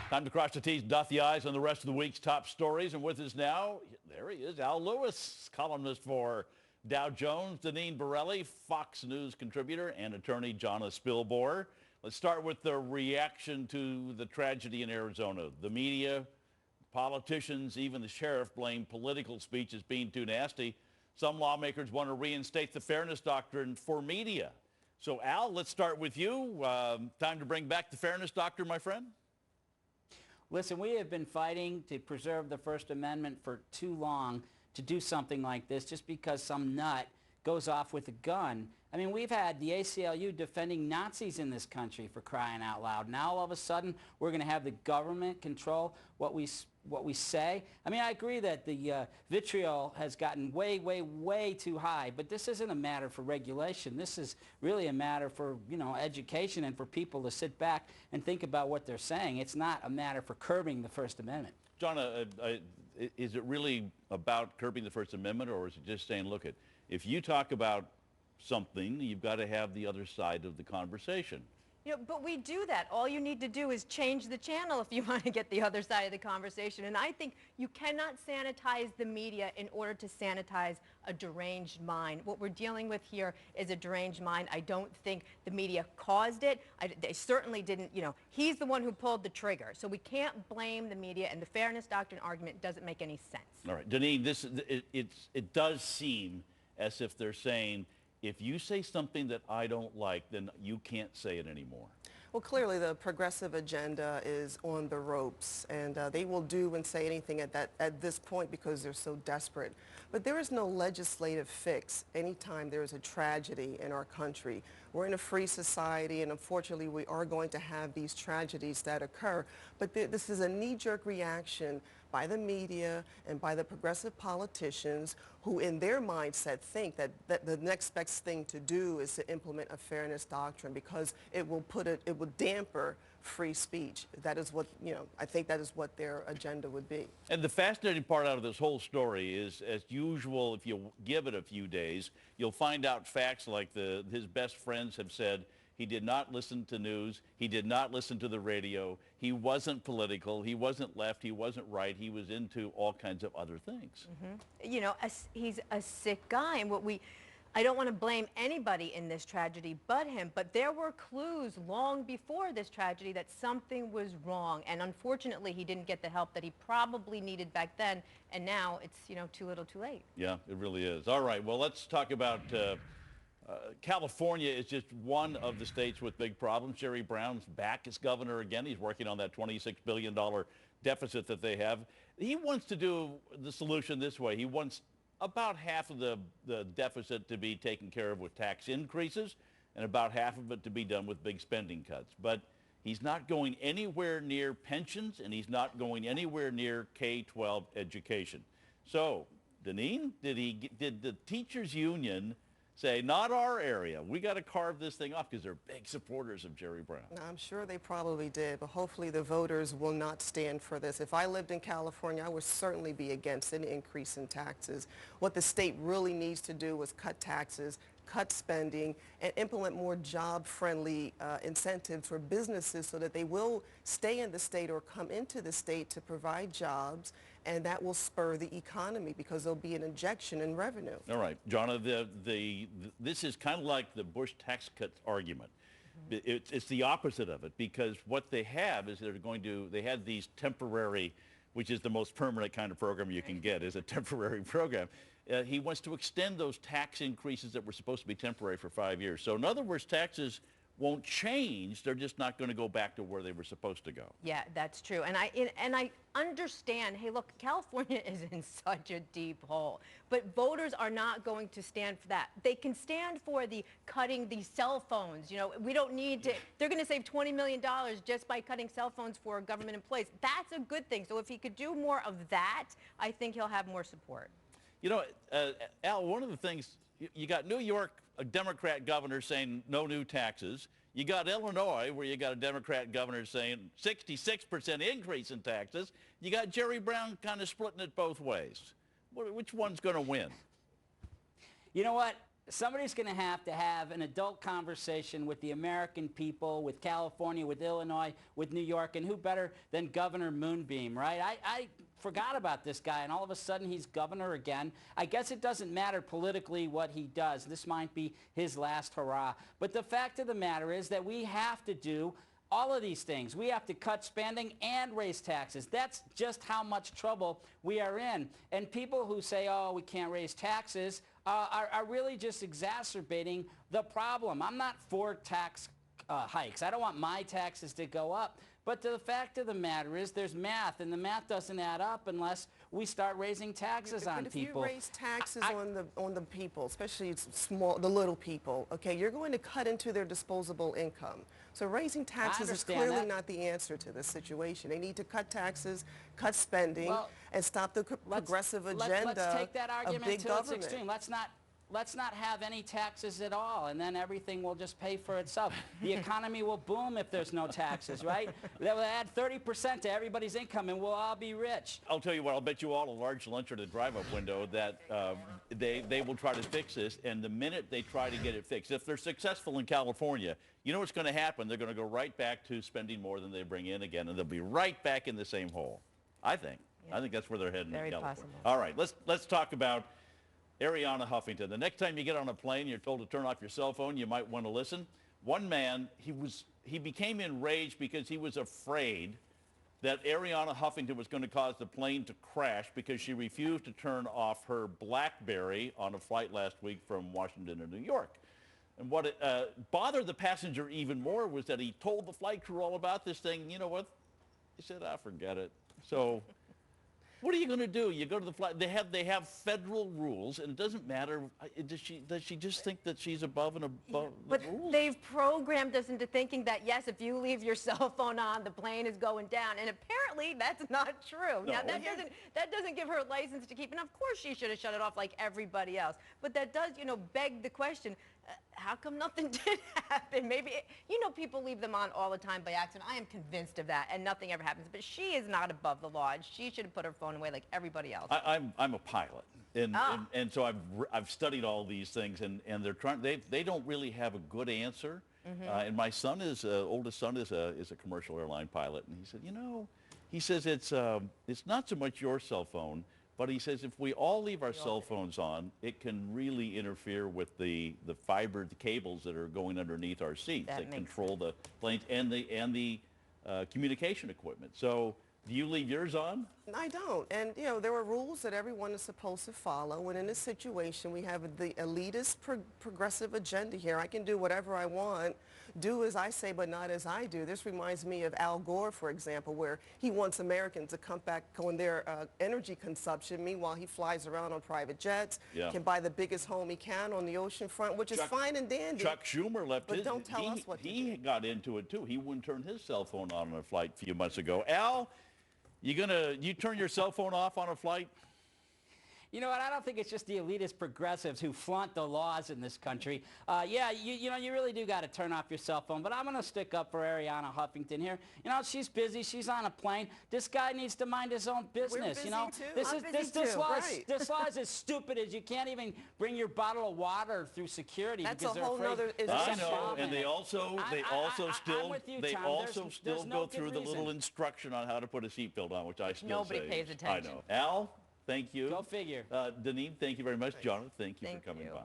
Time to cross the T's, dot the I's on the rest of the week's top stories. And with us now, there he is, Al Lewis, columnist for Dow Jones, Deneen Borelli, Fox News contributor, and attorney Jonna Spilbor. Let's start with the reaction to the tragedy in Arizona. The media, politicians, even the sheriff blame political speech as being too nasty. Some lawmakers want to reinstate the fairness doctrine for media. So, Al, let's start with you. Time to bring back the fairness doctrine, my friend? Listen, we have been fighting to preserve the First Amendment for too long to do something like this just because some nut goes off with a gun. I mean, we've had the ACLU defending Nazis in this country, for crying out loud. Now, all of a sudden, we're going to have the government control what we say. I mean, I agree that the vitriol has gotten way, way, way too high, but this isn't a matter for regulation. This is really a matter for, education and for people to sit back and think about what they're saying. It's not a matter for curbing the First Amendment. Jonna, is it really about curbing the First Amendment, or is it just saying, look, if you talk about something, you've got to have the other side of the conversation? But we do that. All you need to do is change the channel if you want to get the other side of the conversation. And I think you cannot sanitize the media in order to sanitize a deranged mind. What we're dealing with here is a deranged mind. I don't think the media caused it. They certainly didn't, he's the one who pulled the trigger. So we can't blame the media, and the fairness doctrine argument doesn't make any sense. All right, Deneen, it does seem as if they're saying, if you say something that I don't like, then you can't say it anymore. Well, clearly the progressive agenda is on the ropes, and they will do and say anything at this point because they're so desperate. But there is no legislative fix anytime there is a tragedy in our country. We're in a free society, and unfortunately we are going to have these tragedies that occur. But this is a knee-jerk reaction by the media and by the progressive politicians who in their mindset think that the next best thing to do is to implement a fairness doctrine because it will damper free speech. That is what, I think that is what their agenda would be. And the fascinating part out of this whole story is, as usual, if you give it a few days, you'll find out facts like his best friends have said he did not listen to news, he did not listen to the radio, he wasn't political, he wasn't left, he wasn't right, he was into all kinds of other things. Mm-hmm. He's a sick guy, and I don't want to blame anybody in this tragedy but him, but there were clues long before this tragedy that something was wrong, and unfortunately he didn't get the help that he probably needed back then, and now it's, too little too late. Yeah, it really is. All right, well, let's talk about California is just one of the states with big problems. Jerry Brown's back as governor again. He's working on that $26 billion deficit that they have. He wants to do the solution this way. He wants about half of the deficit to be taken care of with tax increases and about half of it to be done with big spending cuts. But he's not going anywhere near pensions, and he's not going anywhere near K-12 education. So, Deneen, did the teachers union say, not our area, we got to carve this thing off, because they're big supporters of Jerry Brown? I'm sure they probably did, but hopefully the voters will not stand for this. If I lived in California, I would certainly be against an increase in taxes. What the state really needs to do is cut taxes, cut spending, and implement more job-friendly incentives for businesses so that they will stay in the state or come into the state to provide jobs, and that will spur the economy because there'll be an injection in revenue. All right, Jonna, this is kind of like the Bush tax cut argument. Mm-hmm. It's the opposite of it, because what they have is they had these temporary, which is the most permanent kind of program you can get, is a temporary program. He wants to extend those tax increases that were supposed to be temporary for 5 years. So in other words, taxes won't change. They're just not going to go back to where they were supposed to go. Yeah, that's true. And I understand, hey, look, California is in such a deep hole. But voters are not going to stand for that. They can stand for the cutting the cell phones. We don't need to, they're going to save $20 million just by cutting cell phones for government employees. That's a good thing. So if he could do more of that, I think he'll have more support. Al, one of the things, you got New York, a Democrat governor saying no new taxes. You got Illinois, where you got a Democrat governor saying 66% increase in taxes. You got Jerry Brown kind of splitting it both ways. Which one's going to win? You know what? somebody's going to have an adult conversation with the American people, with California, with Illinois, with New York, and who better than Governor Moonbeam, right? I forgot about this guy, and all of a sudden he's governor again. I guess it doesn't matter politically what he does. This might be his last hurrah. But the fact of the matter is that we have to do all of these things. We have to cut spending and raise taxes. That's just how much trouble we are in. And people who say, oh, we can't raise taxes, are really just exacerbating the problem. I'm not for tax hikes. I don't want my taxes to go up. But the fact of the matter is there's math, and the math doesn't add up unless we start raising taxes on people. If you raise taxes on the people, especially the little people, okay, you're going to cut into their disposable income. So raising taxes is clearly not the answer to this situation. They need to cut taxes, cut spending, and stop the progressive agenda let's take that argument of big to its government. extreme. Let's not have any taxes at all, and then everything will just pay for itself. The economy will boom if there's no taxes, right? That will add 30% to everybody's income, and we'll all be rich. I'll tell you what, I'll bet you all a large lunch or the drive-up window that they will try to fix this, and the minute they try to get it fixed, if they're successful in California, you know what's going to happen? They're going to go right back to spending more than they bring in again, and they'll be right back in the same hole, I think. Yeah. I think that's where they're heading in California. Possible. All right, let's talk about Arianna Huffington. The next time you get on a plane, you're told to turn off your cell phone, you might want to listen. One man, he became enraged because he was afraid that Arianna Huffington was going to cause the plane to crash because she refused to turn off her BlackBerry on a flight last week from Washington to New York. And what bothered the passenger even more was that he told the flight crew all about this thing. You know what? He said, forget it. So what are you going to do? You go to the flight. They have federal rules, and it doesn't matter. Does she just think that she's above and above the rules? But they've programmed us into thinking that, yes, if you leave your cell phone on, the plane is going down. And apparently that's not true. No. Now, that doesn't give her a license to keep. And of course she should have shut it off like everybody else. But that does, beg the question, how come nothing did happen? Maybe, people leave them on all the time by accident. I am convinced of that, and nothing ever happens. But she is not above the law, and she should have put her phone away like everybody else. I'm a pilot, and so I've studied all these things, and they're trying. They don't really have a good answer. Mm-hmm. And my son oldest son is a commercial airline pilot, and he said, he says it's not so much your cell phone. But he says if we all leave our cell phones on, it can really interfere with the fiber, the cables that are going underneath our seats that control the planes and the communication equipment. So do you leave yours on? I don't. And, there are rules that everyone is supposed to follow. And in this situation, we have the elitist progressive agenda here. I can do whatever I want, do as I say, but not as I do. This reminds me of Al Gore, for example, where he wants Americans to cut back on their energy consumption. Meanwhile, he flies around on private jets, can buy the biggest home he can on the ocean front, which is fine and dandy. Chuck Schumer left but don't tell us what to do. He got into it, too. He wouldn't turn his cell phone on a flight a few months ago. Al, you turn your cell phone off on a flight? You know what? I don't think it's just the elitist progressives who flaunt the laws in this country. You really do got to turn off your cell phone. But I'm going to stick up for Arianna Huffington here. She's busy. She's on a plane. This guy needs to mind his own business. This law is as stupid as you can't even bring your bottle of water through security because they're afraid. I know, and they also still go through the little instruction on how to put a seatbelt on, which I still Nobody pays attention. I know. Al, thank you. Go figure. Deneen, thank you very much. Jonna, thank you for coming by.